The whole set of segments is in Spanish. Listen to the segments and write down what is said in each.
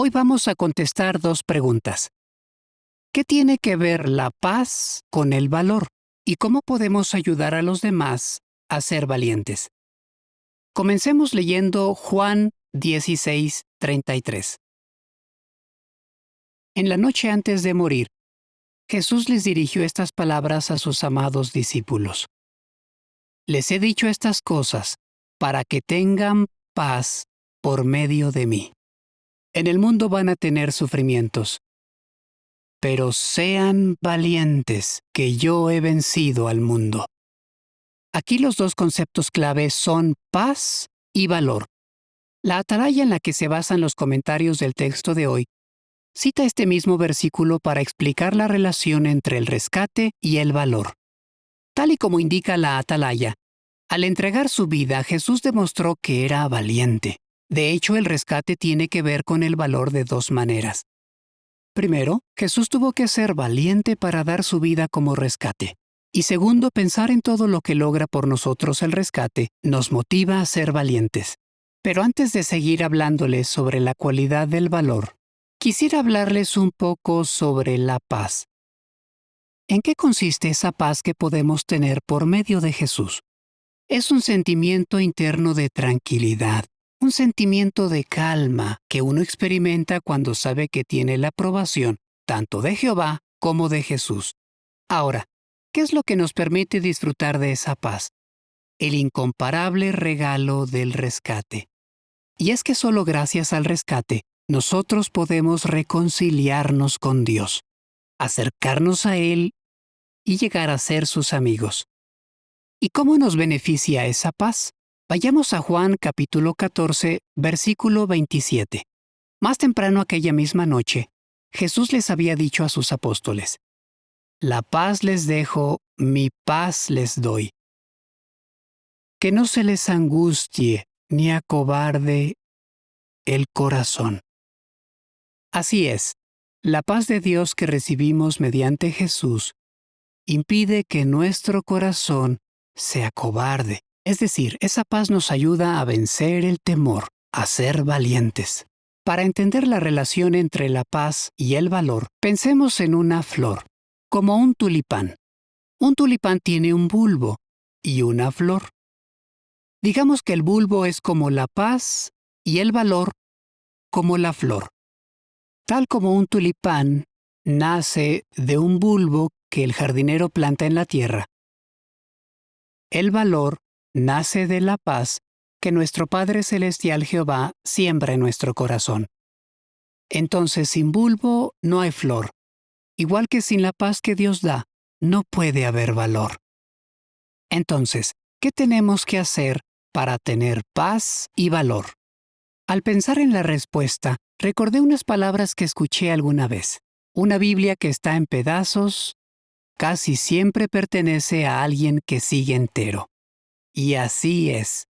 Hoy vamos a contestar dos preguntas. ¿Qué tiene que ver la paz con el valor? ¿Y cómo podemos ayudar a los demás a ser valientes? Comencemos leyendo Juan 16:33. En la noche antes de morir, Jesús les dirigió estas palabras a sus amados discípulos. Les he dicho estas cosas para que tengan paz por medio de mí. En el mundo van a tener sufrimientos, pero sean valientes, que yo he vencido al mundo. Aquí los dos conceptos clave son paz y valor. La atalaya en la que se basan los comentarios del texto de hoy cita este mismo versículo para explicar la relación entre el rescate y el valor. Tal y como indica la atalaya, al entregar su vida, Jesús demostró que era valiente. De hecho, el rescate tiene que ver con el valor de dos maneras. Primero, Jesús tuvo que ser valiente para dar su vida como rescate. Y segundo, pensar en todo lo que logra por nosotros el rescate nos motiva a ser valientes. Pero antes de seguir hablándoles sobre la cualidad del valor, quisiera hablarles un poco sobre la paz. ¿En qué consiste esa paz que podemos tener por medio de Jesús? Es un sentimiento interno de tranquilidad, un sentimiento de calma que uno experimenta cuando sabe que tiene la aprobación tanto de Jehová como de Jesús. Ahora, ¿qué es lo que nos permite disfrutar de esa paz? El incomparable regalo del rescate. Y es que solo gracias al rescate, nosotros podemos reconciliarnos con Dios, acercarnos a Él y llegar a ser sus amigos. ¿Y cómo nos beneficia esa paz? Vayamos a Juan capítulo 14, versículo 27. Más temprano aquella misma noche, Jesús les había dicho a sus apóstoles: «La paz les dejo, mi paz les doy. Que no se les angustie ni acobarde el corazón». Así es, la paz de Dios que recibimos mediante Jesús impide que nuestro corazón se acobarde. Es decir, esa paz nos ayuda a vencer el temor, a ser valientes. Para entender la relación entre la paz y el valor, pensemos en una flor, como un tulipán. Un tulipán tiene un bulbo y una flor. Digamos que el bulbo es como la paz y el valor como la flor. Tal como un tulipán nace de un bulbo que el jardinero planta en la tierra, el valor nace de la paz que nuestro Padre Celestial Jehová siembra en nuestro corazón. Entonces, sin bulbo no hay flor. Igual que sin la paz que Dios da, no puede haber valor. Entonces, ¿qué tenemos que hacer para tener paz y valor? Al pensar en la respuesta, recordé unas palabras que escuché alguna vez. Una Biblia que está en pedazos casi siempre pertenece a alguien que sigue entero. Y así es.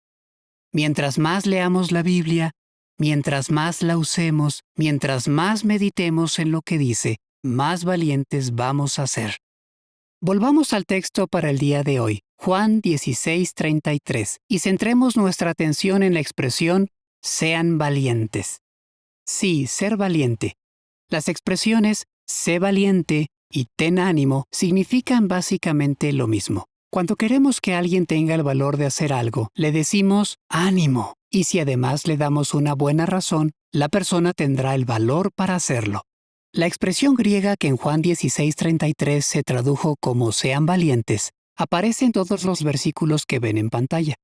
Mientras más leamos la Biblia, mientras más la usemos, mientras más meditemos en lo que dice, más valientes vamos a ser. Volvamos al texto para el día de hoy, Juan 16:33, y centremos nuestra atención en la expresión «sean valientes». Sí, ser valiente. Las expresiones «sé valiente» y «ten ánimo» significan básicamente lo mismo. Cuando queremos que alguien tenga el valor de hacer algo, le decimos «ánimo». Y si además le damos una buena razón, la persona tendrá el valor para hacerlo. La expresión griega que en Juan 16:33 se tradujo como «sean valientes» aparece en todos los versículos que ven en pantalla.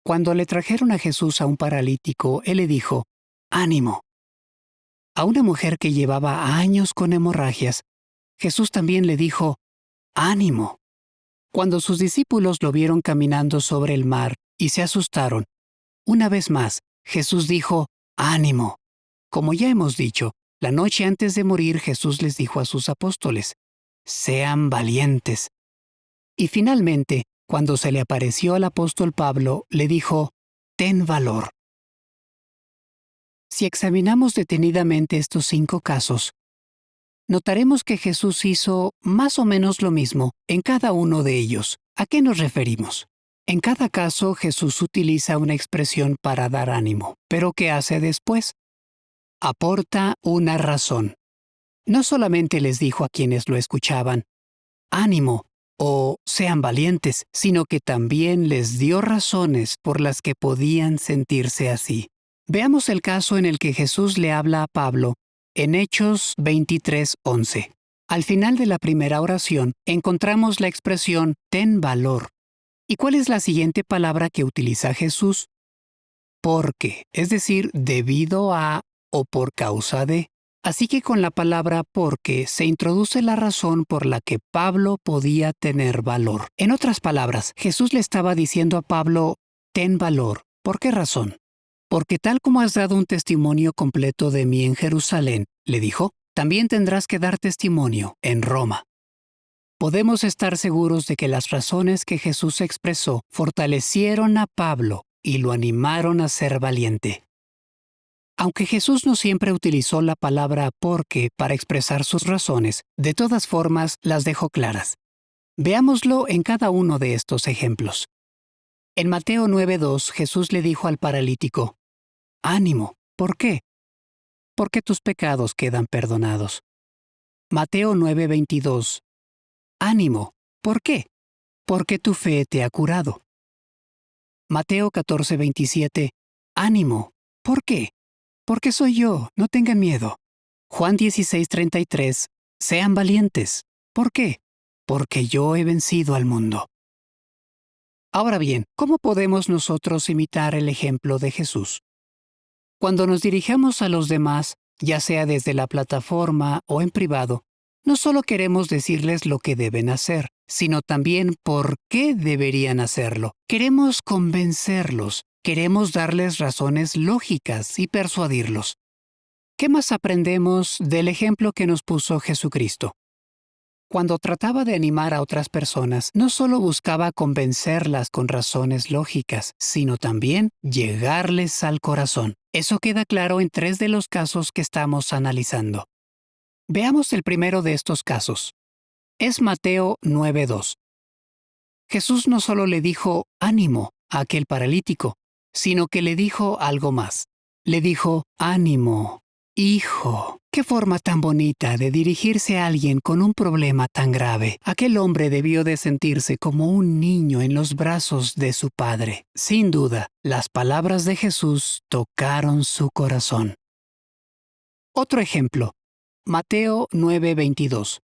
Cuando le trajeron a Jesús a un paralítico, él le dijo «ánimo». A una mujer que llevaba años con hemorragias, Jesús también le dijo «ánimo». Cuando sus discípulos lo vieron caminando sobre el mar y se asustaron, una vez más, Jesús dijo «ánimo». Como ya hemos dicho, la noche antes de morir Jesús les dijo a sus apóstoles «sean valientes». Y finalmente, cuando se le apareció al apóstol Pablo, le dijo «ten valor». Si examinamos detenidamente estos 5 casos, notaremos que Jesús hizo más o menos lo mismo en cada uno de ellos. ¿A qué nos referimos? En cada caso, Jesús utiliza una expresión para dar ánimo. ¿Pero qué hace después? aporta una razón. No solamente les dijo a quienes lo escuchaban, ánimo o sean valientes, sino que también les dio razones por las que podían sentirse así. Veamos el caso en el que Jesús le habla a Pablo en Hechos 23:11. Al final de la primera oración encontramos la expresión ten valor. ¿Y cuál es la siguiente palabra que utiliza Jesús? Porque, es decir, debido a o por causa de. Así que con la palabra porque se introduce la razón por la que Pablo podía tener valor. En otras palabras, Jesús le estaba diciendo a Pablo, ten valor. ¿Por qué razón? Porque tal como has dado un testimonio completo de mí en Jerusalén, le dijo, también tendrás que dar testimonio en Roma. Podemos estar seguros de que las razones que Jesús expresó fortalecieron a Pablo y lo animaron a ser valiente. Aunque Jesús no siempre utilizó la palabra porque para expresar sus razones, de todas formas las dejó claras. Veámoslo en cada uno de estos ejemplos. En Mateo 9:2 Jesús le dijo al paralítico, ánimo, ¿por qué? Porque tus pecados quedan perdonados. Mateo 9:22, ánimo, ¿por qué? Porque tu fe te ha curado. Mateo 14:27, ánimo, ¿por qué? Porque soy yo, no tengan miedo. Juan 16:33, sean valientes. ¿Por qué? Porque yo he vencido al mundo. Ahora bien, ¿cómo podemos nosotros imitar el ejemplo de Jesús? Cuando nos dirigamos a los demás, ya sea desde la plataforma o en privado, no solo queremos decirles lo que deben hacer, sino también por qué deberían hacerlo. Queremos convencerlos, queremos darles razones lógicas y persuadirlos. ¿Qué más aprendemos del ejemplo que nos puso Jesucristo? Cuando trataba de animar a otras personas, no solo buscaba convencerlas con razones lógicas, sino también llegarles al corazón. Eso queda claro en 3 de los casos que estamos analizando. Veamos el primero de estos casos. Es Mateo 9:2. Jesús no solo le dijo ánimo a aquel paralítico, sino que le dijo algo más. Le dijo, ánimo, hijo. Qué forma tan bonita de dirigirse a alguien con un problema tan grave. Aquel hombre debió de sentirse como un niño en los brazos de su padre. Sin duda, las palabras de Jesús tocaron su corazón. Otro ejemplo, Mateo 9:22.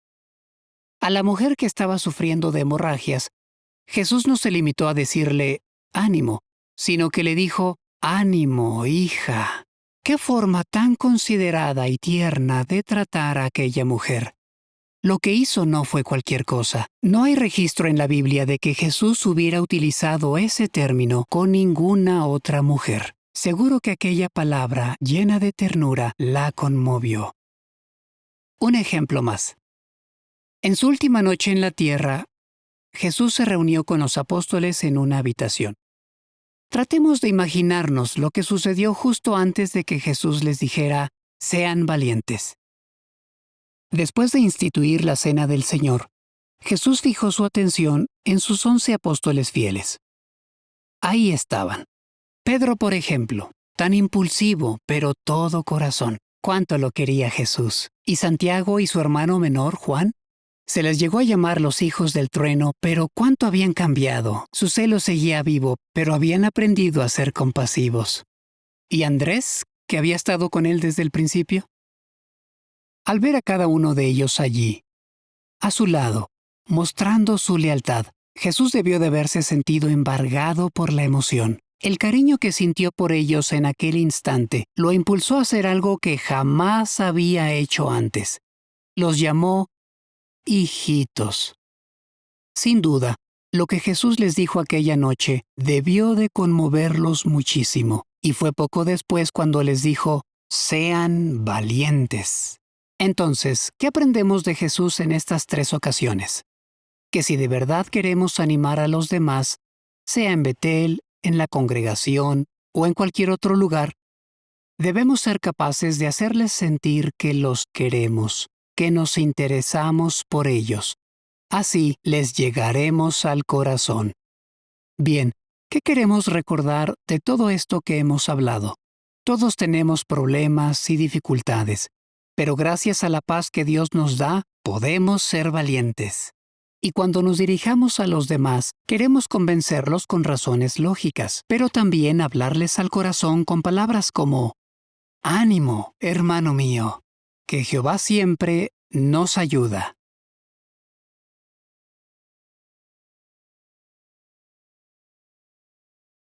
A la mujer que estaba sufriendo de hemorragias, Jesús no se limitó a decirle, ánimo, sino que le dijo, ánimo, hija. ¡Qué forma tan considerada y tierna de tratar a aquella mujer! Lo que hizo no fue cualquier cosa. No hay registro en la Biblia de que Jesús hubiera utilizado ese término con ninguna otra mujer. Seguro que aquella palabra, llena de ternura, la conmovió. Un ejemplo más. En su última noche en la tierra, Jesús se reunió con los apóstoles en una habitación. Tratemos de imaginarnos lo que sucedió justo antes de que Jesús les dijera, sean valientes. Después de instituir la cena del Señor, Jesús fijó su atención en sus 11 apóstoles fieles. Ahí estaban. Pedro, por ejemplo, tan impulsivo, pero todo corazón. Cuánto lo quería Jesús. Y Santiago y su hermano menor, Juan. Se les llegó a llamar los hijos del trueno, pero cuánto habían cambiado. Su celo seguía vivo, pero habían aprendido a ser compasivos. ¿Y Andrés, que había estado con él desde el principio? Al ver a cada uno de ellos allí, a su lado, mostrando su lealtad, Jesús debió de haberse sentido embargado por la emoción. El cariño que sintió por ellos en aquel instante lo impulsó a hacer algo que jamás había hecho antes. Los llamó hijitos. Sin duda, lo que Jesús les dijo aquella noche debió de conmoverlos muchísimo, y fue poco después cuando les dijo, sean valientes. Entonces, ¿qué aprendemos de Jesús en estas 3 ocasiones? Que si de verdad queremos animar a los demás, sea en Betel, en la congregación o en cualquier otro lugar, debemos ser capaces de hacerles sentir que los queremos, que nos interesamos por ellos. Así les llegaremos al corazón. Bien, ¿qué queremos recordar de todo esto que hemos hablado? Todos tenemos problemas y dificultades, pero gracias a la paz que Dios nos da, podemos ser valientes. Y cuando nos dirijamos a los demás, queremos convencerlos con razones lógicas, pero también hablarles al corazón con palabras como: ánimo, hermano mío, que Jehová siempre nos ayuda.